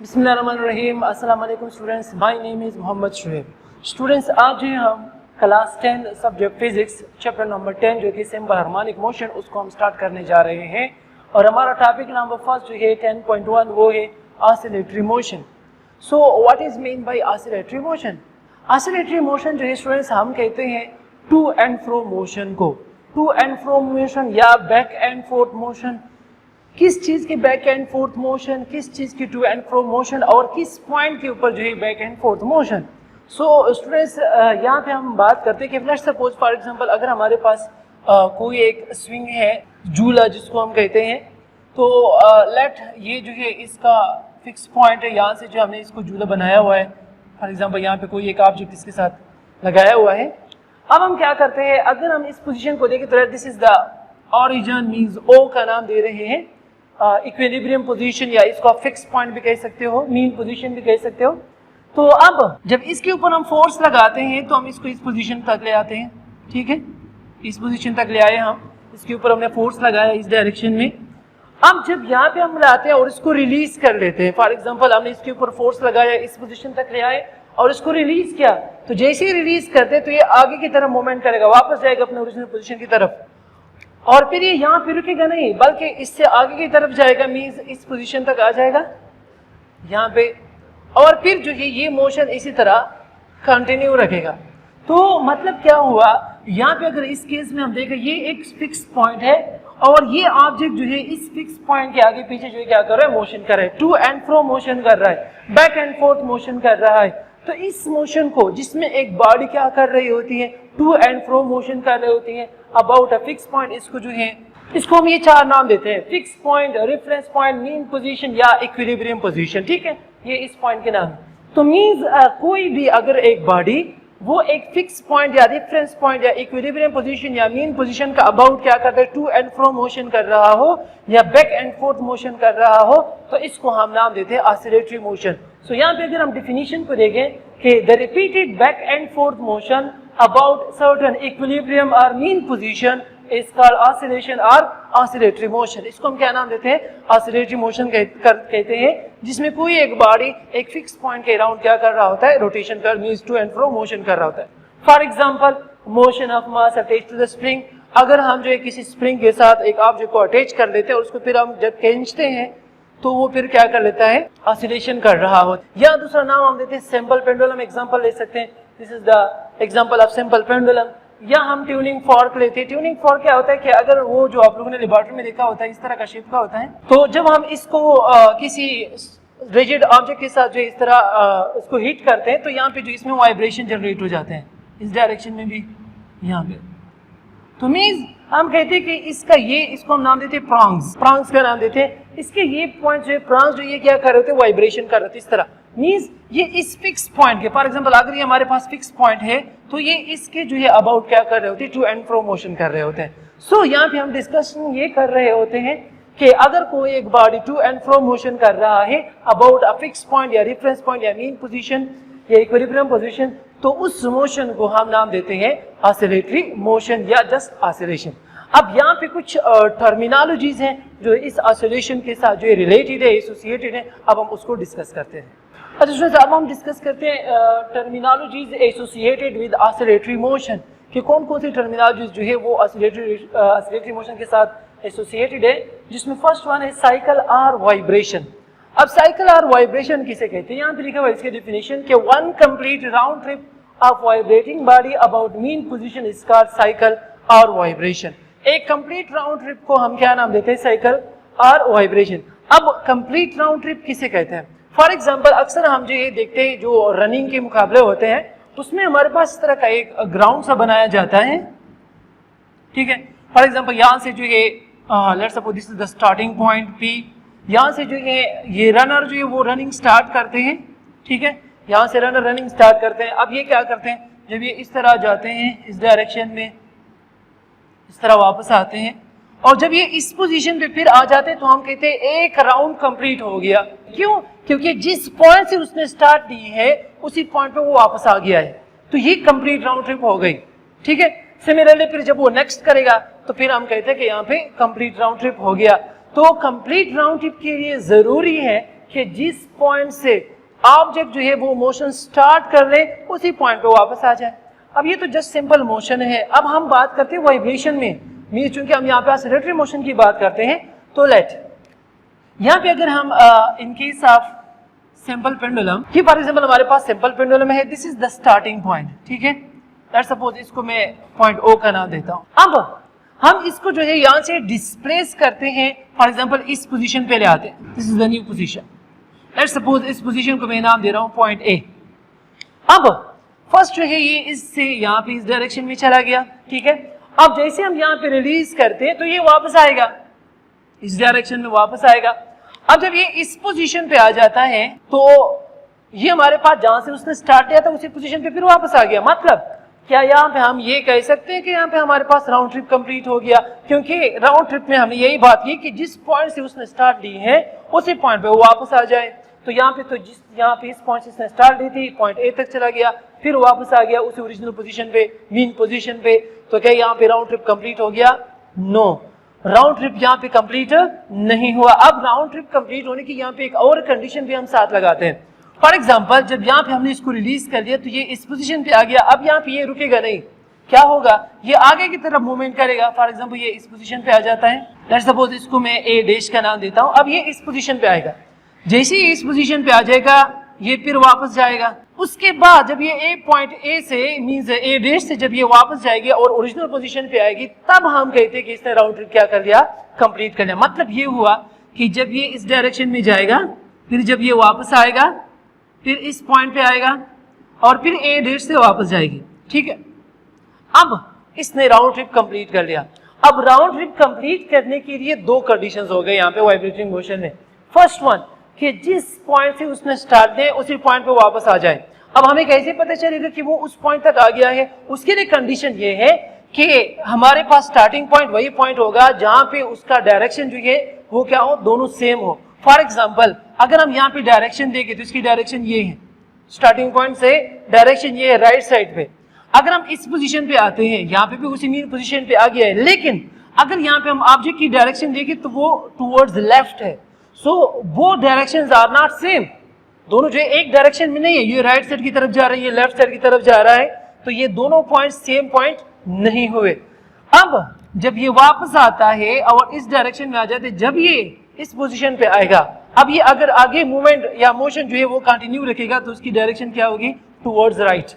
बिस्मिल्लाहिर्रहमानिर्रहीम। अस्सलाम वालेकुम students, my name is Mohammad Shoaib. Students, आज जो हम class 10 subject physics chapter number 10 जो कि सिंपल हार्मोनिक मोशन, उसको हम स्टार्ट करने जा रहे हैं। और हमारा टॉपिक नंबर फर्स्ट जो है 10.1 वो है oscillatory motion. So what is mean by oscillatory motion? Oscillatory motion जो है स्टूडेंट्स हम कहते हैं टू एंड फ्रो मोशन को। टू एंड फ्रो मोशन या बैक एंड फोर्थ मोशन। किस चीज की बैक एंड फोर्थ मोशन, किस चीज की टू एंड फ्रो मोशन, और किस पॉइंट के ऊपर जो है back and forth motion. So students, यहाँ पे हम बात करते हैं कि लेट्स सपोज फॉर एग्जांपल अगर हमारे पास कोई एक स्विंग है, झूला जिसको हम कहते हैं, तो लेट ये जो है इसका फिक्स पॉइंट है। यहाँ से जो हमने इसको झूला बनाया हुआ है, फॉर एग्जाम्पल यहाँ पे कोई एक ऑब्जेक्ट इसके साथ लगाया हुआ है। अब हम क्या करते हैं, अगर हम इस पोजिशन को देखें तो this is the origin, means O का नाम दे रहे हैं, इक्विलिब्रियम पोजीशन या इसको आप फिक्स पॉइंट भी कह सकते हो, मीन पोजीशन भी कह सकते हो। तो अब जब इसके ऊपर हम फोर्स लगाते हैं तो हम इसको इस पोजीशन तक ले आते हैं, ठीक है, इस पोजीशन तक ले आए हम, इसके ऊपर हमने फोर्स लगाया इस डायरेक्शन में। अब जब यहाँ पे हम लाते हैं और इसको रिलीज कर लेते हैं, फॉर एग्जाम्पल हमने इसके ऊपर फोर्स लगाया, इस पोजीशन तक ले आए और इसको रिलीज किया, तो जैसे ही रिलीज करते हैं तो ये आगे की तरफ मूवमेंट करेगा, वापस जाएगा अपने ओरिजिनल पोजीशन की तरफ, और फिर ये यहाँ पे रुकेगा नहीं बल्कि इससे आगे की तरफ जाएगा, मींस इस पोजीशन तक आ जाएगा यहाँ पे, और फिर जो है ये मोशन इसी तरह कंटिन्यू रखेगा। तो मतलब क्या हुआ, यहाँ पे अगर इस केस में हम देखें ये एक फिक्स पॉइंट है और ये ऑब्जेक्ट जो है इस फिक्स पॉइंट के आगे पीछे जो है क्या कर रहा है, मोशन कर रहा है, टू एंड फ्रो मोशन कर रहा है, बैक एंड फोर्थ मोशन कर रहा है। तो इस मोशन को, जिसमें एक बॉडी क्या कर रही होती है, टू एंड फ्रो मोशन कर रही होती है अबाउट अ फिक्स पॉइंट, इसको जो है, इसको हम ये चार नाम देते हैं, fix point, reference point, mean position या इक्विलिब्रियम पोजीशन, ठीक है, ये इस पॉइंट के नाम। तो मींस कोई भी अगर एक बॉडी वो एक फिक्स पॉइंट या रेफरेंस पॉइंट या इक्विलिब्रियम पोजीशन या मीन पोजीशन का अबाउट क्या करता है, टू एंड फ्रो मोशन कर रहा हो या बैक एंड फोर्थ मोशन कर रहा हो, तो इसको हम नाम देते हैं ऑसिलेटरी मोशन। सो यहाँ पे अगर हम डिफिनीशन को देखें कि the repeated back and forth motion about certain equilibrium और mean position is called oscillation और ऑसिलेटरी मोशन। इसको हम क्या नाम देते हैं, ऑसिलेटरी मोशन कहते हैं, जिसमें कोई एक बॉडी एक फिक्स पॉइंट के अराउंड क्या कर रहा होता है, रोटेशन कर, means to and fro motion कर रहा होता है। For example motion of mass attached to the spring. अगर हम जो है किसी स्प्रिंग के साथ एक ऑब्जेक्ट को अटैच कर लेते हैं और उसको फिर हम जब खींचते हैं तो वो फिर क्या कर लेता है, ऑसिलेशन कर रहा हो। या दूसरा नाम हम देते हैं सिंपल पेंडुलम, एग्जांपल ले सकते हैं, this is the example of simple pendulum. या हम ट्यूनिंग फॉर्क लेते हैं। ट्यूनिंग फॉर्क क्या होता है कि अगर वो जो आप लोगों ने लेबोरेटरी में देखा होता है इस तरह का शेप का होता है, तो जब हम इसको किसी रिजिड ऑब्जेक्ट के साथ जो इस तरह उसको हिट करते हैं तो यहाँ पे जो इसमें वाइब्रेशन जनरेट हो जाते हैं, इस डायरेक्शन में भी, यहाँ पे। तो मींस हम कहते हैं कि इसका ये, इसको हम नाम देते हैं प्रॉन्ग्स, प्रॉन्ग्स का नाम देते हैं। इसके ये पॉइंट जो है प्रॉन्ग्स जो ये क्या कर रहे होते हैं, वाइब्रेशन कर रहे थे इस तरह, मींस ये इस फिक्स पॉइंट के, फॉर एग्जांपल अगर ये हमारे पास फिक्स पॉइंट है तो ये इसके जो है अबाउट क्या कर रहे होते हैं, टू एंड फ्रो मोशन कर रहे होते हैं। सो यहाँ पे हम डिस्कशन ये कर रहे होते हैं कि अगर कोई एक body to and fro motion कर रहा है अबाउट अ फिक्स पॉइंट या रेफरेंस पॉइंट या मीन पोजीशन या इक्विलिब्रियम पोजीशन, तो उस मोशन को हम नाम देते हैं ऑसिलेटरी मोशन या जस्ट ऑसिलेशन। अब यहाँ पे कुछ टर्मिनोलॉजीज हैं जो इस ऑसिलेशन के साथ जो रिलेटेड है, एसोसिएटेड है, अब हम उसको डिस्कस करते हैं। अच्छा स्टूडेंट्स, अब हम डिस्कस करते हैं terminologies associated with oscillatory motion, कि कौन कौन सी टर्मिनोलॉजीज जो है वो ऑसिलेटरी मोशन के साथ एसोसिएटेड है, जिसमें फर्स्ट वन है साइकिल और वाइब्रेशन। अब साइकिल और वाइब्रेशन किसे कहते हैं, यहाँ पे लिखा हुआ है इसके डेफिनेशन के one complete round trip of vibrating body about mean position is called cycle और वाइब्रेशन। एक कंप्लीट राउंड ट्रिप को हम क्या नाम देते हैं, साइकिल और वाइब्रेशन। अब कंप्लीट राउंड ट्रिप किसे कहते हैं, फॉर एग्जांपल अक्सर हम जो ये देखते हैं जो रनिंग के मुकाबले होते हैं उसमें हमारे पास इस तरह का एक ग्राउंड सा बनाया जाता है, ठीक है। फॉर एग्जांपल यहाँ से जो ये let's suppose this is the starting point P, यहाँ से जो ये रनर जो है वो रनिंग स्टार्ट करते हैं, ठीक है, यहाँ से रनर रनिंग स्टार्ट करते हैं। अब ये क्या करते हैं, जब ये इस तरह जाते हैं इस डायरेक्शन में, इस तरह वापस आते हैं, और जब ये इस पोजीशन पे फिर आ जाते हैं तो हम कहते हैं एक राउंड कंप्लीट हो गया। क्यों? क्योंकि जिस पॉइंट से उसने स्टार्ट दी है उसी पॉइंट पे वो वापस आ गया है, तो ये कंप्लीट राउंड ट्रिप हो गई, ठीक है। सिमिलरली फिर जब वो नेक्स्ट करेगा तो फिर हम कहते हैं कि यहाँ पे कंप्लीट राउंड ट्रिप हो गया। तो कंप्लीट राउंड ट्रिप के लिए जरूरी है कि जिस पॉइंट से ऑब्जेक्ट जो है वो मोशन स्टार्ट कर ले उसी पॉइंट पे वापस आ जाए। अब ये तो जस्ट सिंपल मोशन है। अब हम बात करते हैं वाइब्रेशन में, मीन चूंकि हम यहाँ पे एक्सेलरेटरी मोशन की बात करते हैं, तो लेट यहाँ पे अगर हम in case of simple pendulum कि फॉर एग्जांपल हमारे पास सिंपल पेंडुलम है, this is the starting point, ठीक है। लेट्स सपोज इसको मैं पॉइंट ओ का नाम देता हूँ। अब हम इसको जो है यहाँ से डिस्प्लेस करते हैं, फॉर एग्जांपल इस पोजीशन पे ले आते हैं, this is the new position. Let's suppose इस पोजीशन को मैं नाम दे रहा हूँ पॉइंट ए। अब फर्स्ट जो है ये इससे यहाँ पे इस डायरेक्शन में चला गया, ठीक है। अब जैसे हम यहाँ पे रिलीज करते हैं तो ये वापस आएगा, इस डायरेक्शन में वापस आएगा। अब जब ये इस पोजीशन पे आ जाता है तो ये हमारे पास जहां से उसने स्टार्ट किया था उसी पोजीशन पे फिर वापस आ गया। मतलब क्या यहाँ पे हम ये कह सकते हैं कि यहाँ पे हमारे पास राउंड ट्रिप कंप्लीट हो गया, क्योंकि राउंड ट्रिप में हमने यही बात की कि जिस पॉइंट से उसने स्टार्ट ली है उसी पॉइंट पे वो वापस आ जाए। तो यहाँ पे तो जिस यहाँ पे इस पॉइंट से इसने स्टार्ट ली थी, पॉइंट ए तक चला गया, फिर वापस आ गया उसी ओरिजिनल पोजीशन पे, मीन पोजीशन पे। तो क्या यहाँ पे राउंड ट्रिप कंप्लीट हो गया? नो, राउंड ट्रिप यहाँ पे कंप्लीट नहीं हुआ। अब राउंड ट्रिप कंप्लीट होने की यहाँ पे एक और कंडीशन भी हम साथ लगाते हैं। फॉर एग्जांपल जब यहाँ पे हमने इसको रिलीज कर लिया तो ये इस पोजीशन पे आ गया। अब यहाँ पे ये रुकेगा नहीं, क्या होगा? ये आगे की तरफ मूवमेंट करेगा। फॉर एग्जांपल ये इस पोजीशन पे आ जाता है, लेट्स सपोज इसको मैं ए डैश का नाम देता हूँ। अब ये इस पोजीशन पे आएगा, जैसे ही इस पोजीशन पे आ जाएगा ये फिर वापस जाएगा। उसके बाद जब ये ए पॉइंट ए से मींस ए डैश से जब ये वापस जाएगी और ओरिजिनल पोजीशन पे आएगी, तब हम कहते हैं कि इसने राउंड ट्रिप क्या कर लिया? कंप्लीट कर लिया। मतलब ये हुआ कि जब ये इस डायरेक्शन में जाएगा, फिर जब ये वापस आएगा, फिर इस पॉइंट पे आएगा और फिर ए डैश से वापस जाएगी, ठीक है। अब इसने राउंड ट्रिप कंप्लीट कर लिया। अब राउंड ट्रिप कंप्लीट करने के लिए दो कंडीशंस हो गए यहाँ पे वाइब्रेटिंग मोशन में। फर्स्ट वन कि जिस पॉइंट से उसने स्टार्ट किया उसी पॉइंट पे वापस आ जाए। अब हमें कैसे पता चलेगा कि वो उस पॉइंट तक आ गया है? उसके लिए कंडीशन ये है कि हमारे पास स्टार्टिंग पॉइंट वही पॉइंट होगा जहां पे उसका डायरेक्शन जो है वो क्या हो? दोनों सेम हो। फॉर एग्जाम्पल अगर हम यहाँ पे डायरेक्शन देखें तो इसकी डायरेक्शन ये है, स्टार्टिंग पॉइंट से डायरेक्शन ये है राइट साइड पे। अगर हम इस पोजीशन पे आते हैं, यहाँ पे भी उसी मीन पोजीशन पे आ गया है, लेकिन अगर यहाँ पे हम ऑब्जेक्ट की डायरेक्शन देखें तो वो टुवर्ड्स लेफ्ट है। सो वो डायरेक्शंस आर नॉट सेम, दोनों जो है एक डायरेक्शन में नहीं है। ये राइट साइड की तरफ जा रहा है, ये लेफ्ट साइड की तरफ जा रहा है, तो ये दोनों पॉइंट सेम पॉइंट नहीं हुए। अब जब ये वापस आता है और इस डायरेक्शन में आ जाते, जब ये इस पोजीशन पे आएगा, अब ये अगर आगे मूवमेंट या मोशन जो है वो कंटिन्यू रखेगा तो उसकी डायरेक्शन क्या होगी? Towards right.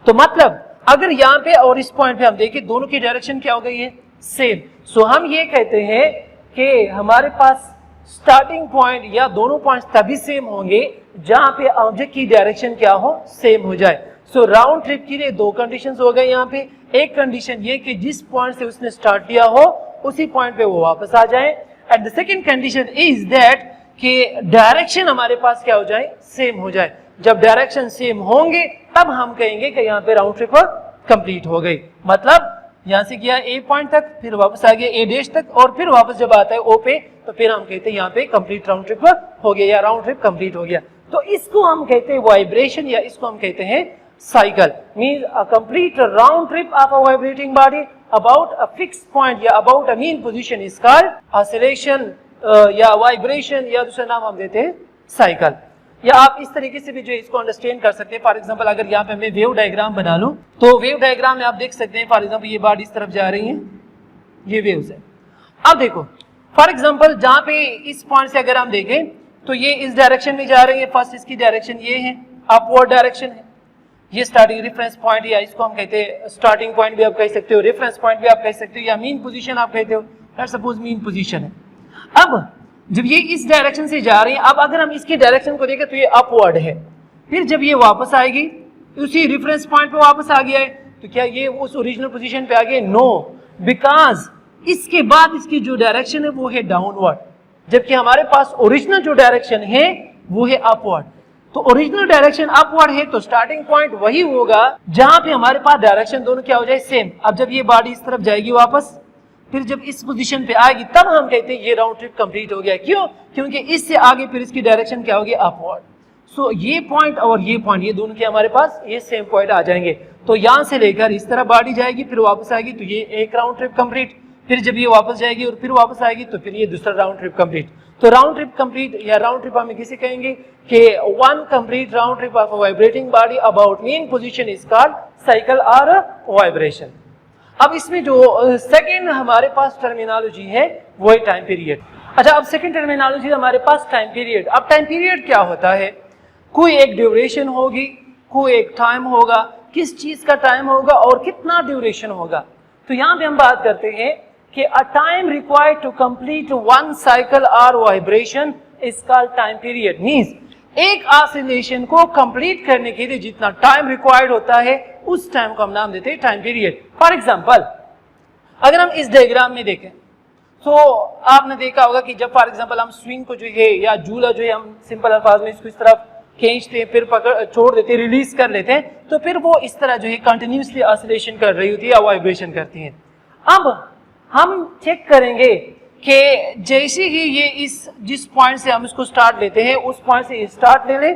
तो मतलब अगर यहाँ पे और इस पॉइंट पे हम देखें दोनों की डायरेक्शन क्या हो गई है? सेम। सो हम ये कहते हैं कि हमारे पास स्टार्टिंग पॉइंट या दोनों पॉइंट्स तभी सेम होंगे जहां पे ऑब्जेक्ट की डायरेक्शन क्या हो? सेम हो जाए। सो राउंड ट्रिप के लिए दो कंडीशंस हो गए यहाँ पे। एक कंडीशन ये कि जिस पॉइंट से उसने स्टार्ट किया हो उसी पॉइंट पे वो वापस आ जाए, and the second condition is that कि डायरेक्शन हमारे पास क्या हो जाए? सेम हो जाए। जब डायरेक्शन सेम होंगे तब हम कहेंगे कि यहाँ पे राउंड ट्रिप कंप्लीट हो गई। मतलब यहाँ से किया ए पॉइंट तक, फिर वापस आ गया ए डैश तक, और फिर वापस जब आता है ओ पे तो फिर हम कहते हैं यहाँ पे कंप्लीट राउंड ट्रिप हो गया या राउंड ट्रिप कंप्लीट हो गया। तो इसको हम कहते हैं वाइब्रेशन या इसको हम कहते हैं cycle. Means a complete round trip of a vibrating body about a fixed point या about a mean position is called oscillation या वाइब्रेशन, या दूसरा नाम हम देते हैं साइकिल। या आप इस तरीके से भी जो इसको अंडरस्टैंड कर सकते हैं। फॉर एग्जांपल अगर यहाँ पे मैं वेव डायग्राम बना लूं तो वेव डायग्राम में आप देख सकते हैं, फॉर एग्जांपल ये बॉडी इस तरफ जा रही है, ये वेव्स है। अब देखो फॉर एग्जांपल जहां पे इस पॉइंट से अगर हम देखें तो ये इस डायरेक्शन में जा रही है। फर्स्ट इसकी डायरेक्शन ये है, अपवर्ड डायरेक्शन है। ये स्टार्टिंग रेफरेंस पॉइंट या इसको हम कहते हैं स्टार्टिंग पॉइंट भी आप कह सकते हो, रेफरेंस पॉइंट भी आप कह सकते हो, या मीन पोजीशन आप कहते हो। लेट्स सपोज मीन पोजीशन है। अब जब ये इस डायरेक्शन से जा रही है, अब अगर हम इसकी डायरेक्शन को देखें तो ये अपवर्ड है। फिर जब ये वापस आएगी उसी रेफरेंस पॉइंट पे वापस आ गया है, तो क्या ये उस ओरिजिनल पोजीशन पे आ गए? नो, बिकॉज इसके बाद इसकी जो डायरेक्शन है वो है डाउनवर्ड, जबकि हमारे पास ओरिजिनल जो डायरेक्शन है वो है अपवर्ड। तो ओरिजिनल डायरेक्शन अपवर्ड है तो स्टार्टिंग पॉइंट वही होगा जहां पे हमारे पास डायरेक्शन दोनों क्या हो जाए? सेम। अब जब ये बॉडी इस तरफ जाएगी वापस, फिर जब इस पोजीशन पे आएगी तब हम कहते हैं ये राउंड ट्रिप कंप्लीट हो गया। क्यों? क्योंकि इससे आगे फिर इसकी डायरेक्शन क्या होगी? अपवर्ड। सो ये पॉइंट और ये पॉइंट ये दोनों के हमारे पास ये सेम पॉइंट आ जाएंगे। तो यहां से लेकर इस तरह बॉडी जाएगी फिर वापस आएगी, तो ये एक राउंड ट्रिप कंप्लीट। फिर जब ये वापस जाएगी और फिर वापस आएगी तो फिर ये दूसरा राउंड ट्रिप कंप्लीट। तो राउंड ट्रिप कंप्लीट या राउंड ट्रिप हम किसे कहेंगे कि one complete round trip of a vibrating body about mean position is called cycle और वाइब्रेशन। अब इसमें जो सेकंड हमारे पास टर्मिनोलॉजी है वो है टाइम पीरियड। अच्छा, अब सेकंड टर्मिनोलॉजी हमारे पास टाइम पीरियड। अब टाइम पीरियड क्या होता है? कोई एक ड्यूरेशन होगी, कोई एक टाइम होगा, किस चीज का टाइम होगा और कितना ड्यूरेशन होगा। तो यहाँ पे हम बात करते हैं कि a time required to complete one cycle और vibration is called time period. Means एक ऑसिलेशन को कंप्लीट करने के लिए जितना टाइम रिक्वायर्ड होता है उस टाइम को हम नाम देते हैं टाइम पीरियड। फॉर एग्जांपल अगर हम इस डायग्राम में देखें तो आपने देखा होगा कि जब फॉर एग्जांपल हम स्विंग को जो है या झूला जो है हम सिंपल अल्फाज में इसको इस तरफ खींचते हैं, फिर पकड़ छोड़ देते हैं, रिलीज कर लेते हैं, तो फिर वो इस तरह जो है कंटिन्यूसली ऑसिलेशन कर रही होती है या वाइब्रेशन करती है। अब हम चेक करेंगे कि जैसे ही ये इस जिस पॉइंट से हम इसको स्टार्ट लेते हैं उस पॉइंट से स्टार्ट ले लें,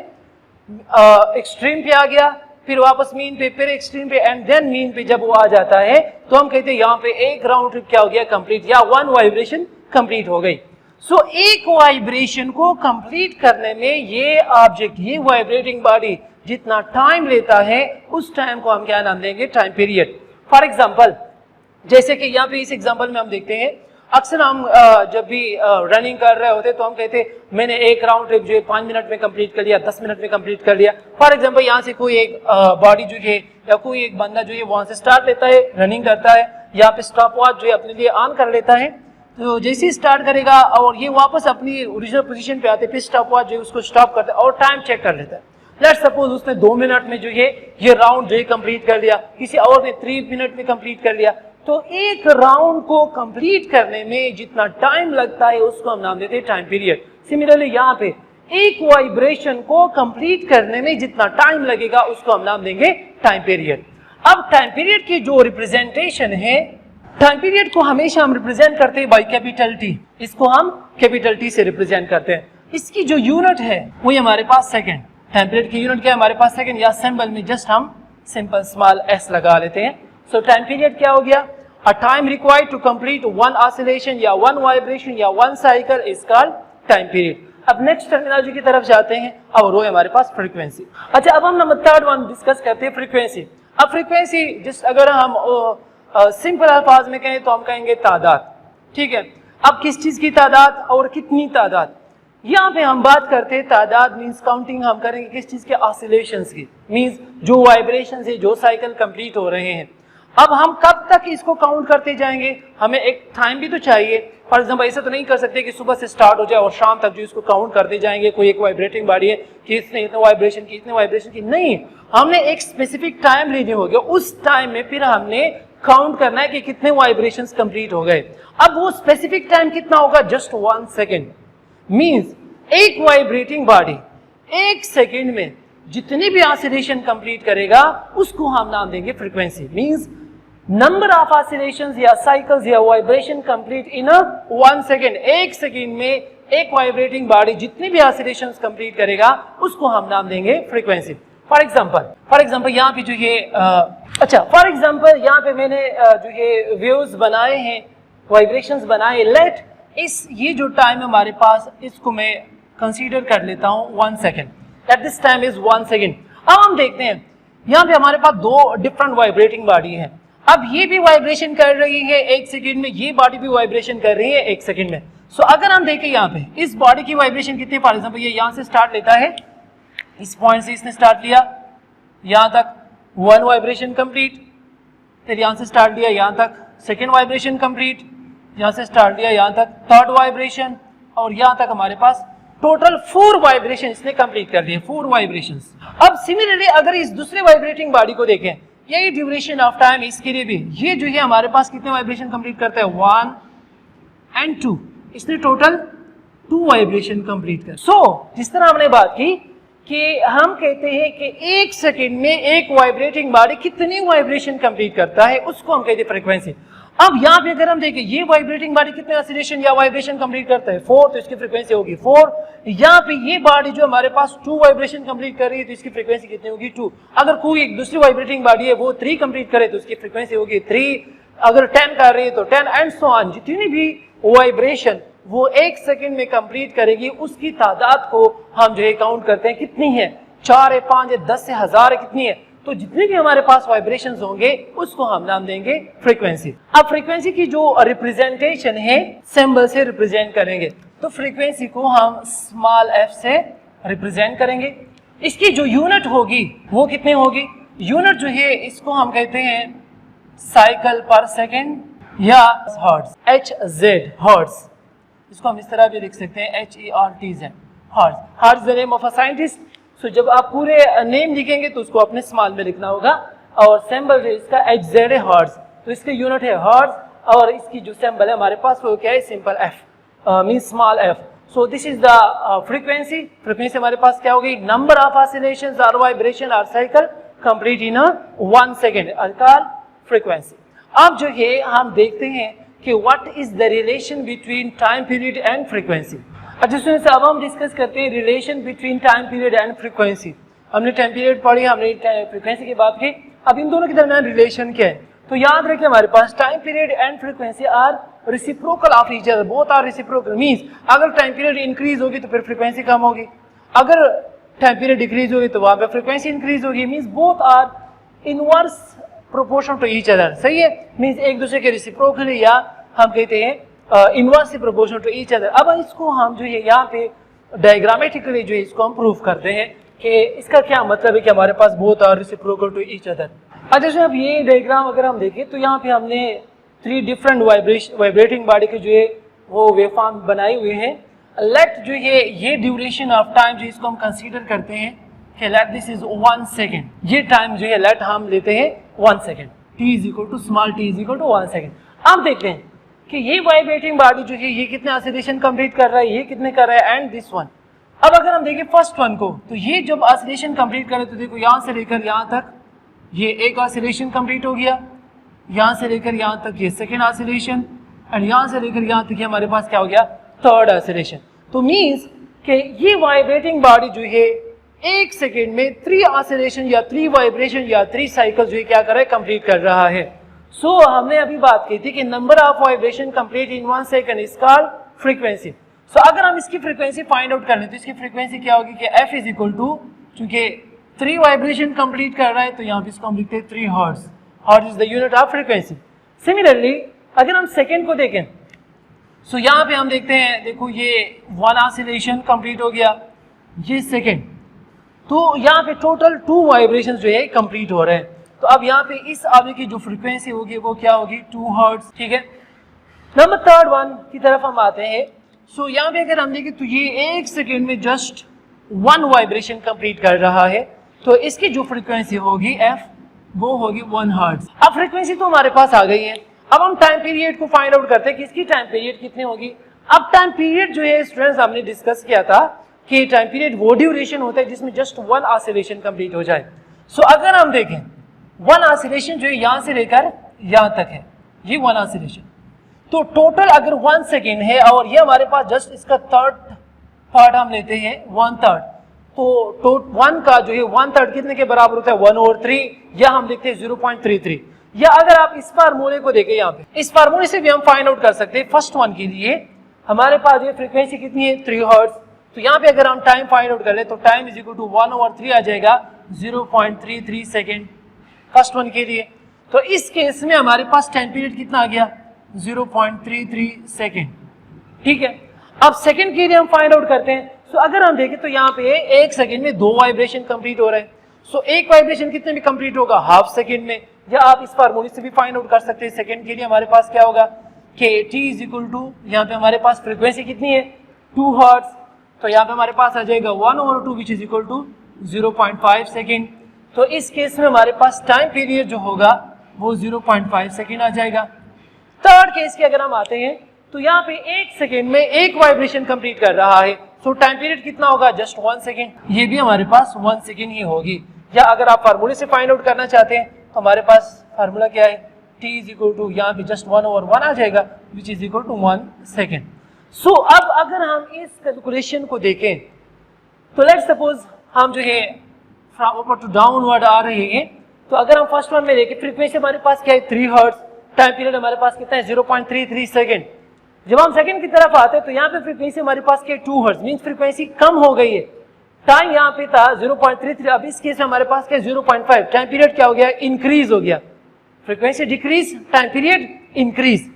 एक्सट्रीम पे आ गया, फिर वापस मीन पे, फिर एक्सट्रीम पे एंड देन मीन पे जब वो आ जाता है तो हम कहते हैं यहाँ पे एक राउंड ट्रिप क्या हो गया कंप्लीट या वन वाइब्रेशन कंप्लीट हो गई। सो एक वाइब्रेशन को कंप्लीट करने में ये ऑब्जेक्ट, ये वाइब्रेटिंग बॉडी जितना टाइम लेता है उस टाइम को हम क्या नाम देंगे? Time period. फॉर एग्जांपल जैसे कि यहाँ पे इस एग्जांपल में हम देखते हैं अक्सर हम जब भी रनिंग कर रहे होते तो हम कहते मैंने एक राउंड ट्रिप जो है 5 मिनट में कंप्लीट कर लिया, 10 मिनट में कंप्लीट कर लिया। फॉर एग्जांपल यहाँ से कोई एक बॉडी जो है या कोई एक बंदा जो है वहां से स्टार्ट लेता है, रनिंग करता है, यहाँ पे स्टॉप वॉच जो है अपने लिए ऑन कर लेता है। तो जैसे ही स्टार्ट करेगा और ये वापस अपनी ओरिजिनल पोजीशन पे आते, फिर स्टॉप वॉच जो है उसको स्टॉप करता है और टाइम चेक कर लेता है। लेट्स सपोज उसने 2 मिनट में जो है ये राउंड जो है कंप्लीट कर लिया, किसी और ने 3 मिनट में कंप्लीट कर लिया। तो एक राउंड को कंप्लीट करने में जितना टाइम लगता है उसको हम नाम देते हैं टाइम पीरियड। सिमिलरली यहाँ पे एक वाइब्रेशन को कंप्लीट करने में जितना टाइम लगेगा उसको हम नाम देंगे टाइम पीरियड। अब टाइम पीरियड की जो रिप्रेजेंटेशन है, टाइम पीरियड को हमेशा हम रिप्रेजेंट करते हैं बाय कैपिटल टी। इसको हम कैपिटल टी से रिप्रेजेंट करते हैं। इसकी जो यूनिट है वो हमारे पास सेकंड। टाइम पीरियड की यूनिट क्या है हमारे पास? सेकंड, या सिंबल में जस्ट हम सिंपल स्मॉल एस लगा लेते हैं। सो टाइम पीरियड क्या हो गया? A time required to complete one oscillation या one vibration या one cycle is called time period। अब नेक्स्ट टर्मिनोलॉजी की तरफ जाते हैं। अब वो है हमारे पास फ्रीक्वेंसी। अच्छा, अब हम नंबर थर्ड वन डिस्कस करते हैं फ्रीक्वेंसी। अब फ्रीक्वेंसी जिस अगर हम सिंपल अल्फाज में कहें तो हम कहेंगे तादाद। ठीक है, अब किस चीज की तादाद और कितनी तादाद? यहाँ पे हम बात करते हैं तादाद मीन्स काउंटिंग हम करेंगे किस चीज के? ऑसिलेशंस की, मीन्स जो वाइब्रेशन है, जो साइकिल कंप्लीट हो रहे हैं। अब हम कब तक इसको काउंट करते जाएंगे? हमें एक टाइम भी तो चाहिए। फॉर एग्जांपल ऐसा तो नहीं कर सकते कि सुबह से स्टार्ट हो जाए और शाम तक जो इसको काउंट करते जाएंगे। कोई एक वाइब्रेटिंग बॉडी है कि इसने इतने वाइब्रेशन की, इतने वाइब्रेशन की, नहीं, हमने एक स्पेसिफिक टाइम लेने होगा। उस टाइम में फिर हमने काउंट करना है कि कितने वाइब्रेशंस कंप्लीट हो गए। अब वो स्पेसिफिक टाइम कितना होगा? Just 1 second. मीन्स एक वाइब्रेटिंग बॉडी 1 सेकेंड में जितनी भी ऑसिलेशन कंप्लीट करेगा उसको हम नाम देंगे frequency. Means number of oscillations या साइकिल्स या vibration complete in 1 second. 1 second में एक वाइब्रेटिंग बॉडी जितनी भी ऑसिलेशंस कंप्लीट करेगा उसको हम नाम देंगे फ्रीक्वेंसी। फॉर एग्जांपल यहाँ पे जो है फॉर एग्जांपल यहाँ पे मैंने जो है वेव्स बनाए हैं, वाइब्रेशंस बनाए। लेट इस ये जो टाइम है हमारे पास, इसको मैं कंसीडर कर लेता हूँ 1 second. At this time is 1 second. अब हम देखते हैं यहाँ पे हमारे पास 2 डिफरेंट वाइब्रेटिंग बॉडी है। अब ये भी वाइब्रेशन कर रही है 1 सेकेंड में, ये बॉडी भी वाइब्रेशन कर रही है 1 सेकेंड में। सो अगर हम देखें यहाँ पे इस बॉडी की वाइब्रेशन कितनी? फॉर एग्जांपल ये यहाँ से स्टार्ट लेता है, इस पॉइंट से इसने स्टार्ट लिया, यहाँ तक 1 वाइब्रेशन कंप्लीट, फिर यहाँ से स्टार्ट लिया यहाँ तक 2nd वाइब्रेशन कंप्लीट, यहाँ से स्टार्ट लिया यहाँ तक 3rd वाइब्रेशन, और यहाँ तक हमारे पास टोटल 4 वाइब्रेशन इसने कंप्लीट कर लिए, 4 वाइब्रेशन। अब सिमिलरली अगर इस दूसरे वाइब्रेटिंग बॉडी को देखें, यही ड्यूरेशन ऑफ टाइम इसके लिए भी, ये जो है हमारे पास कितने वाइब्रेशन कंप्लीट करता है? 1 and 2। इसने टोटल 2 वाइब्रेशन कंप्लीट कर। सो जिस तरह हमने बात की कि हम कहते हैं कि 1 सेकेंड में एक वाइब्रेटिंग बॉडी कितनी वाइब्रेशन कंप्लीट करता है उसको हम कहते हैं फ्रीक्वेंसी। अब यहाँ पे अगर हम देखें ये वाइब्रेटिंग बॉडी कितने ऑसिलेशन या वाइब्रेशन कंप्लीट करता है? 4, तो इसकी फ्रीक्वेंसी होगी 4। यहाँ पे ये बॉडी जो हमारे पास 2 वाइब्रेशन कंप्लीट कर रही है तो इसकी फ्रीक्वेंसी कितनी होगी? 2। अगर कोई एक दूसरी वाइब्रेटिंग बॉडी है वो 3 कंप्लीट करे तो उसकी फ्रीक्वेंसी होगी 3। अगर 10 कर रही है तो 10 एंड सो ऑन, जितनी भी वाइब्रेशन वो 1 सेकंड में कंप्लीट करेगी उसकी तादाद को हम जो है काउंट करते हैं कितनी है, 4 है, 5 है, 10 है, 1000 है, कितनी है। तो जितने भी हमारे पास वाइब्रेशंस होंगे उसको हम नाम देंगे फ्रीक्वेंसी। अब फ्रीक्वेंसी की जो रिप्रेजेंटेशन है सिंबल से रिप्रेजेंट करेंगे, तो फ्रीक्वेंसी को हम स्मॉल f से रिप्रेजेंट करेंगे। इसकी जो यूनिट होगी वो कितनी होगी, यूनिट जो है इसको हम कहते हैं साइकिल पर सेकेंड या हर्ट्ज, HZ हर्ट्ज। इसको हम इस तरह भी लिख सकते हैं HERTZ hertz. Hertz the name of a scientist. So जब आप पूरे नेम लिखेंगे तो उसको अपने स्मॉल में लिखना होगा, और सिंबल जो इसका HZ है हर्ट्ज, तो इसका यूनिट है हर्ट्ज, और इसकी जो सिंबल है हमारे पास वो क्या है, simple f, means small f। So this is the frequency. Frequency हमारे पास क्या होगी, नंबर ऑफ ऑसिलेशंस और वाइब्रेशन और cycle complete in 1 second, called frequency. अब जो है हम देखते हैं कि what is the relation between time period and frequency. अच्छा सुनिए, अब हम डिस्कस करते हैं relation between time period and frequency. हमने टाइम पीरियड पढ़ी, हमने फ्रीक्वेंसी की बात की, अब इन दोनों के दरमियान रिलेशन क्या है। तो याद रखिए हमारे पास time period and frequency are reciprocal of each other, both are reciprocal. Means अगर टाइम पीरियड इंक्रीज होगी तो फिर फ्रीक्वेंसी कम होगी, अगर टाइम पीरियड डिक्रीज होगी तो वहां पे फ्रीक्वेंसी इंक्रीज होगी। Means both are inverse proportion to each other, सही है, मींस एक दूसरे के रेसिप्रोकल, या हम कहते हैं inversely proportional to each other. अब इसको हम जो है यहाँ पे डायग्रामेटिकली जो है इसको हम प्रूव करते हैं कि इसका क्या मतलब है कि हमारे पास both are reciprocal to each other. अच्छा सर, अब ये डायग्राम अगर हम देखें तो यहाँ पे हमने 3 डिफरेंट वाइब्रेटिंग बॉडी के जो है वो वेवफॉर्म बनाए हुए हैं। लेट जो है ये ड्यूरेशन ऑफ टाइम जो इसको हम कंसीडर करते हैं कि लेट दिस इज 1 सेकेंड, ये टाइम जो है लेट हम लेते हैं 1 second, t is equal to small t is equal to 1 second. अब देखते हैं कि ये वाइब्रेटिंग बॉडी जो है ये कितने ऑसिलेशन कंप्लीट कर रहा है, ये कितने कर रहा है, एंड दिस वन। अब अगर हम देखें फर्स्ट वन को, तो ये जब ऑसिलेशन कंप्लीट करे तो देखो यहाँ से लेकर यहाँ तक ये एक ऑसिलेशन कंप्लीट हो गया, यहाँ से लेकर यहाँ तक ये सेकेंड ऑसिलेशन, एंड यहाँ से लेकर यहाँ तक हमारे पास क्या हो गया, थर्ड ऑसिलेशन। तो मीन्स कि ये वाइब्रेटिंग बॉडी जो है 1 सेकेंड में 3 ऑसिलेशन या 3 वाइब्रेशन या 3 साइकिल जो है क्या कर रहा है, कंप्लीट कर रहा है। सो हमने अभी बात की थी कि number of vibration complete in 1 second is called frequency. So अगर हम इसकी फ्रीक्वेंसी फाइंड आउट कर लें तो इसकी फ्रीक्वेंसी क्या होगी कि f इज इक्वल टू, चूंकि 3 वाइब्रेशन कंप्लीट कर रहा है तो यहाँ पे इसको हम लिखते हैं 3 hertz. Hertz is the unit of frequency. Similarly अगर हम सेकेंड को देखें, सो यहाँ पे हम देखते हैं, देखो ये 1 ऑसिलेशन कंप्लीट हो गया, ये सेकेंड, तो यहाँ पे टोटल 2 वाइब्रेशन जो है कंप्लीट हो रहे हैं। तो अब यहाँ पे इस आगे की जो फ्रीक्वेंसी होगी वो क्या होगी, 2 हर्ट्ज, ठीक है। नंबर थर्ड वन की तरफ हम आते हैं। सो यहाँ पे अगर हम देखें तो ये 1 सेकेंड में जस्ट 1 वाइब्रेशन कंप्लीट कर रहा है, तो इसकी जो फ्रीक्वेंसी होगी f वो होगी 1 हर्ट्ज। अब फ्रीक्वेंसी तो हमारे पास आ गई है, अब हम टाइम पीरियड को फाइंड आउट करते हैं कि इसकी टाइम पीरियड कितनी होगी। अब टाइम पीरियड जो है स्टूडेंट्स हमने डिस्कस किया था कि टाइम पीरियड वो ड्यूरेशन होता है जिसमें जस्ट 1 ऑसिलेशन कंप्लीट हो जाए। सो अगर हम देखें 1 ऑसिलेशन जो है यहाँ से लेकर यहाँ तक है, ये 1 ऑसिलेशन, तो टोटल अगर 1 सेकेंड है और ये हमारे पास जस्ट इसका थर्ड पार्ट हम लेते हैं 1/3, तो 1 का जो है 1/3 कितने के बराबर होता है, 1/3, या हम लिखते हैं 0.33। या अगर आप इस फार्मूले को देखें यहाँ पे, इस फार्मूले से भी हम फाइंड आउट कर सकते हैं फर्स्ट वन के लिए हमारे पास ये फ्रीक्वेंसी कितनी है, 3 हर्ट्ज। तो यहाँ पे अगर हम टाइम फाइंड आउट कर ले तो टाइम इज इक्वल टू 1/3 आ जाएगा, 0.33 सेकेंड फर्स्ट वन के लिए। तो इस केस में हमारे पास टाइम पीरियड कितना आ गया, 0.33 सेकेंड, ठीक है। अब सेकेंड के लिए हम फाइंड आउट करते हैं। सो अगर हम देखें तो यहाँ पे 1 सेकेंड में 2 वाइब्रेशन कंप्लीट हो रहे हैं। सो एक वाइब्रेशन कितने में कंप्लीट होगा, हाफ सेकेंड में, या आप इस फार्मूले से भी फाइंड आउट कर सकते हैं। सेकेंड के लिए हमारे पास क्या होगा कि t इज इक्वल टू, यहाँ पे हमारे पास फ्रीक्वेंसी कितनी है, 2 हर्ट्ज, तो यहाँ पे हमारे पास आ जाएगा 1/2 which is equal to 0.5 second. तो इस केस में हमारे पास टाइम पीरियड जो होगा वो 0.5 सेकेंड आ जाएगा। थर्ड केस के अगर हम आते हैं तो यहाँ पे 1 सेकेंड में 1 वाइब्रेशन कंप्लीट कर रहा है, तो टाइम पीरियड कितना होगा, जस्ट 1 सेकेंड, ये भी हमारे पास 1 सेकेंड ही होगी। या अगर आप फार्मूले से फाइंड आउट करना चाहते हैं तो हमारे पास फार्मूला क्या है, t इज इक्वल टू, यहाँ पे जस्ट 1/1 आ जाएगा which is equal to 1 second. So अब अगर हम इस कैलकुलेशन को देखें तो लेट्स सपोज हम जो है फ्रॉम अपर टू डाउनवर्ड आ रहे हैं, तो अगर हम फर्स्ट वन में देखें फ्रीक्वेंसी हमारे पास क्या है, 3 हर्ट्ज, टाइम पीरियड हमारे पास कितना है 0.33 सेकेंड। जब हम सेकंड की तरफ आते हैं तो यहाँ पे फ्रीक्वेंसी हमारे पास क्या 2 हर्ट्ज, मींस फ्रीक्वेंसी कम हो गई है। टाइम यहाँ पे था 0.33, अब इस केस में हमारे पास क्या 0.5, टाइम पीरियड क्या हो गया इंक्रीज हो गया। Frequency decrease, time period increase.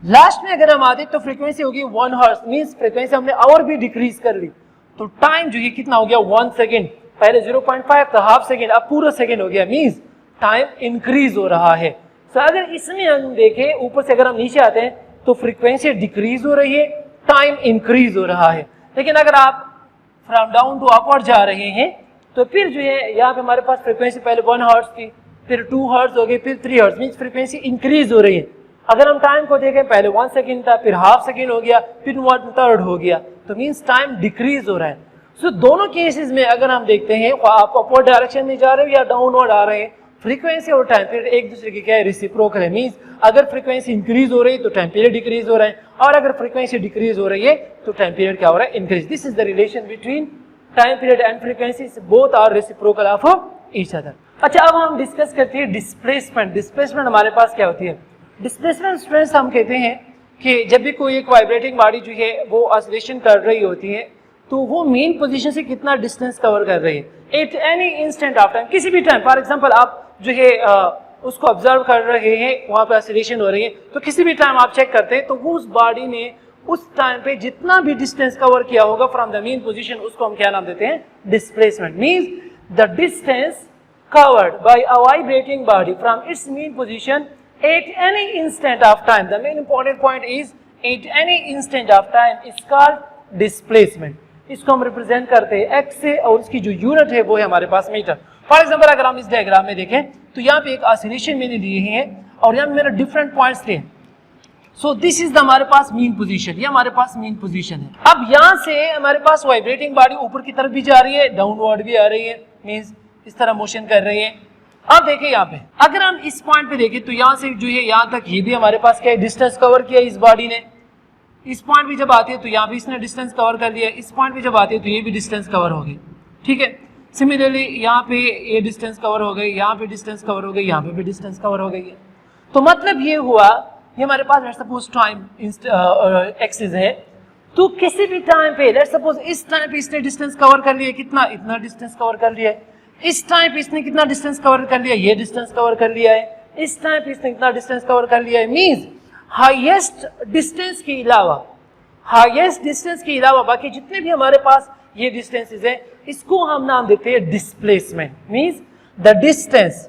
Last में अगर हम आते तो फ्रीक्वेंसी होगी 1 हर्ट्ज, मींस फ्रीक्वेंसी हमने और भी डिक्रीज कर ली, तो टाइम जो है कितना हो गया 1 सेकेंड। पहले 0.5 था, हाफ सेकेंड, अब पूरा सेकेंड हो गया, मींस टाइम इंक्रीज हो रहा है। तो अगर इसमें हम देखें ऊपर से अगर हम नीचे आते हैं तो फ्रीक्वेंसी डिक्रीज हो रही है, टाइम इंक्रीज हो रहा है। लेकिन अगर आप फ्रॉम डाउन टू अपवर्ड जा रहे हैं तो फिर जो है यहाँ पे हमारे पास फ्रीक्वेंसी पहले 1 हर्ट्ज थी, फिर 2 हर्ट्ज हो गई, फिर 3 हर्ट्ज, मींस फ्रीक्वेंसी इंक्रीज हो रही है। अगर हम टाइम को देखें पहले 1 सेकेंड था, फिर हाफ सेकेंड हो गया, फिर 1/3 हो गया, तो मींस टाइम डिक्रीज हो रहा है। सो दोनों केसेस में अगर हम देखते हैं आप अपवर्ड डायरेक्शन में जा रहे हो या डाउनवर्ड आ रहे हैं, फ्रीक्वेंसी और टाइम पीरियड एक दूसरे के क्या है रेसिप्रोकल है। मींस अगर फ्रीक्वेंसी इंक्रीज हो रही है तो टाइम पीरियड डिक्रीज हो रहा है, और अगर फ्रीक्वेंसी डिक्रीज हो रही है तो टाइम पीरियड क्या हो रहा है increase. This is the relation between time period and frequency, both are reciprocal of each other. अच्छा, अब हम डिस्कस करते हैं डिस्प्लेसमेंट। डिस्प्लेसमेंट हमारे पास क्या होती है? डिस्प्लेसमेंट स्ट्रेस हम कहते हैं कि जब भी कोई एक वाइब्रेटिंग बॉडी जो है वो ऑसिलेशन कर रही होती है तो वो मेन पोजीशन से कितना डिस्टेंस कवर कर रही है at any instant of time, किसी भी टाइम। फॉर एग्जांपल आप जो है उसको ऑब्जर्व कर रहे हैं, वहां पे ऑसिलेशन हो रही है, तो किसी भी टाइम आप चेक करते हैं तो वो उस बॉडी ने उस टाइम पे जितना भी डिस्टेंस कवर किया होगा फ्रॉम द मेन पोजीशन, उसको हम क्या नाम देते हैं? Displacement. Means the distance covered by a vibrating body from its mean position at any instant of time. The main important point is at any instant of time is called displacement. इसको हम represent करते हैं x से, और उसकी जो unit है वो है हमारे पास मीटर। फॉर एग्जांपल अगर हम इस डायग्राम में देखें तो यहाँ पे एक ऑसिलेशन मैंने लिए हैं और यहाँ मेरे डिफरेंट पॉइंट्स थे। सो दिस इज हमारे पास मीन पोजीशन, ये हमारे पास मीन पोजीशन है। अब यहाँ से हमारे पास वाइब्रेटिंग बॉडी ऊपर की तरफ भी जा रही है, डाउनवर्ड भी आ रही है, मींस इस तरह मोशन कर रही है। अब देखिए यहाँ पे अगर हम इस पॉइंट पे देखें तो यहाँ से जो है यहाँ तक ये भी हमारे पास क्या है डिस्टेंस कवर किया इस बॉडी ने। इस पॉइंट पे जब आती है तो यहाँ पे इसने डिस्टेंस कवर कर लिया, इस पॉइंट पे जब आती है तो ये भी डिस्टेंस कवर हो गई, ठीक है। सिमिलरली यहाँ पे ये डिस्टेंस कवर हो गई, यहाँ पे डिस्टेंस कवर हो गई, यहाँ पे भी डिस्टेंस कवर हो गई है। तो मतलब ये हुआ ये हमारे पास लेट्स सपोज टाइम एक्सिस है, तो किसी भी टाइम पे लेट्स सपोज इस टाइम पे इसने डिस्टेंस कवर कर लिया, कितना? इतना डिस्टेंस कवर कर लिया है। इस टाइम पे इसने कितना डिस्टेंस कवर कर लिया? ये डिस्टेंस कवर कर लिया है। इस टाइम पे इसने कितना डिस्टेंस कवर कर लिया है? मींस हाईएस्ट डिस्टेंस के अलावा बाकी जितने भी हमारे पास ये डिस्टेंसेस हैं इसको हम नाम देते हैं displacement. Means the distance.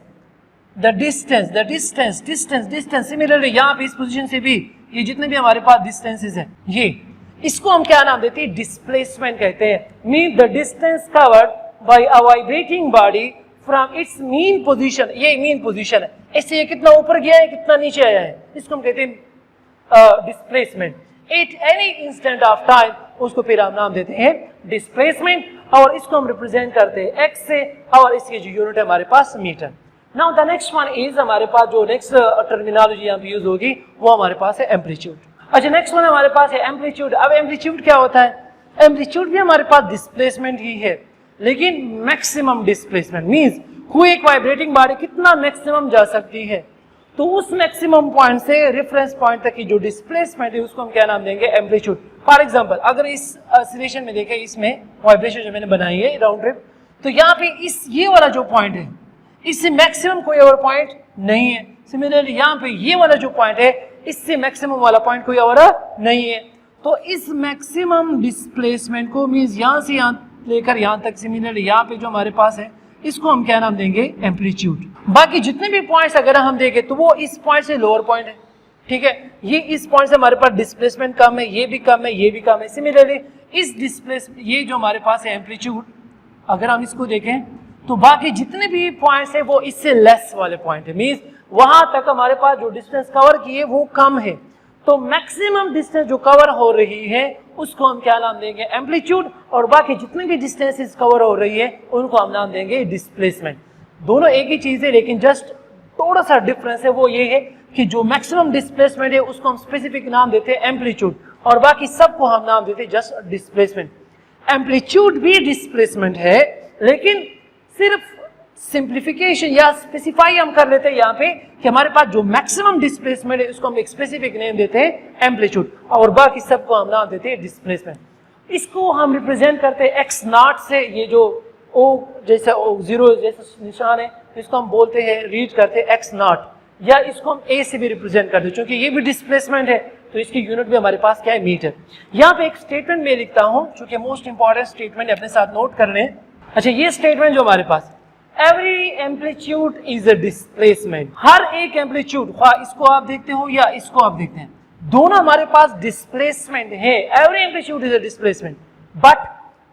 Similarly यहाँ पे इस पोजीशन से भी ये जितने भी हमारे पास डिस्टेंसेस हैं ये इसको हम क्या नाम देते हैं? डिस्प्लेसमेंट कहते हैं। Mean the distance covered by a vibrating body from its mean position, ये मीन पोजीशन है, इससे ये कितना ऊपर गया है, कितना नीचे आया है, इसको हम कहते हैं displacement at any instant of time, उसको फिर हम नाम देते हैं डिस्प्लेसमेंट, और इसको हम रिप्रेजेंट करते हैं एक्स से, और इसकी जो यूनिट है हमारे पास metre. Now the next one is हमारे पास जो नेक्स्ट टर्मिनोलॉजी यहाँ पे यूज होगी वो हमारे पास है एम्पलीट्यूड। अच्छा, नेक्स्ट वन हमारे पास है एम्पलीट्यूड। अब एम्पलीट्यूड क्या होता है? एम्पलीट्यूड भी हमारे पास डिस्प्लेसमेंट ही है, लेकिन मैक्सिमम डिस्प्लेसमेंट। मींस कोई एक वाइब्रेटिंग बॉडी कितना मैक्सिमम जा सकती है, तो उस मैक्सिमम पॉइंट से रेफरेंस पॉइंट तक की जो डिस्प्लेसमेंट है उसको हम क्या नाम देंगे? एम्पलीट्यूड। फॉर एग्जांपल अगर इस ऑसिलेशन में देखें, इसमें वाइब्रेशन जो मैंने बनाई है राउंड ट्रिप, तो यहाँ पे इस ये वाला जो पॉइंट है इससे मैक्सिमम कोई और पॉइंट नहीं है। सिमिलरली यहाँ पे ये वाला जो पॉइंट है इससे मैक्सिमम वाला पॉइंट कोई और नहीं है। तो इस मैक्सिमम डिस्प्लेसमेंट को मींस यहाँ से यहाँ लेकर यहाँ तक, सिमिलरली यहाँ पे जो हमारे पास है इसको हम क्या नाम देंगे? एम्पलीट्यूड। बाकी जितने भी पॉइंट्स अगर हम देखें तो वो इस पॉइंट से लोअर पॉइंट है, ठीक है। ये इस पॉइंट से हमारे पास डिस्प्लेसमेंट कम है, ये भी कम है, ये भी कम है। सिमिलरली इस डिस्प्लेसमेंट ये जो हमारे पास है एम्पलीट्यूड, अगर हम इसको देखें तो बाकी जितने भी पॉइंट्स है वो इससे लेस वाले पॉइंट है। मींस वहां तक हमारे पास जो डिस्टेंस कवर की है वो कम है, तो मैक्सिमम डिस्टेंस जो कवर हो रही है उसको हम क्या नाम देंगे? एम्पलीट्यूड। और बाकी जितनी भी डिस्टेंसेस कवर हो रही है उनको हम नाम देंगे डिस्प्लेसमेंट। दोनों एक ही चीज है, लेकिन जस्ट थोड़ा सा डिफरेंस है, वो ये है कि जो मैक्सिमम डिस्प्लेसमेंट है उसको हम स्पेसिफिक नाम देते हैं एम्पलीट्यूड, और बाकी सबको हम नाम देते हैं जस्ट डिस्प्लेसमेंट। एम्पलीट्यूड भी डिस्प्लेसमेंट है, लेकिन सिर्फ सिंप्लीफिकेशन या स्पेसिफाई हम कर लेते हैं यहाँ पे कि हमारे पास जो मैक्सिमम डिस्प्लेसमेंट है उसको हम एक स्पेसिफिक नेम देते हैं एम्पलीट्यूड, और बाकी सबको हम नाम देते हैं डिस्प्लेसमेंट। इसको हम रिप्रेजेंट करते हैं एक्स नॉट से, ये जो ओ जैसा ओ जीरो जैसा निशान है इसको हम बोलते हैं, रीड करते हैं एक्स नॉट, या इसको हम ए से भी रिप्रेजेंट करते हैं क्योंकि ये भी डिस्प्लेसमेंट है तो इसकी यूनिट भी हमारे पास क्या है, मीटर। यहाँ पे एक स्टेटमेंट मैं लिखता हूँ क्योंकि मोस्ट इंपॉर्टेंट स्टेटमेंट अपने साथ नोट कर लें। अच्छा, ये स्टेटमेंट जो हमारे पास, every amplitude is a displacement, हर एक एम्पलीट्यूड, इसको आप देखते हो या इसको आप देखते हैं, दोनों हमारे पास डिस्प्लेसमेंट है। Every amplitude is a displacement but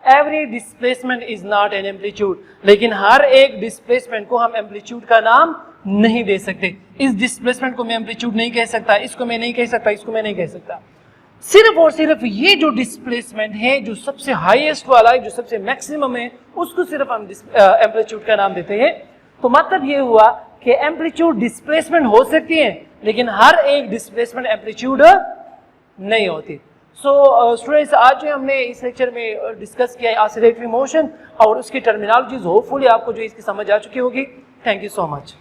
every displacement is not an amplitude, लेकिन हर एक डिस्प्लेसमेंट को हम एम्पलीट्यूड का नाम नहीं दे सकते। इस डिस्प्लेसमेंट को मैं एम्पलीट्यूड नहीं कह सकता, इसको मैं नहीं कह सकता, इसको मैं नहीं कह सकता। सिर्फ और सिर्फ ये जो डिस्प्लेसमेंट है, जो सबसे हाईएस्ट वाला है, जो सबसे मैक्सिमम है, उसको सिर्फ हम एम्पलीट्यूड का नाम देते हैं। तो मतलब ये हुआ कि एम्पलीट्यूड डिस्प्लेसमेंट हो सकती है लेकिन हर एक डिस्प्लेसमेंट एम्पलीट्यूड नहीं होती। सो स्टूडेंट्स, आज जो हमने इस लेक्चर में डिस्कस किया है ऑसिलेटरी मोशन और उसकी टर्मिनोलॉजीज, होपफुली आपको जो इसकी समझ आ चुकी होगी। Thank you so much.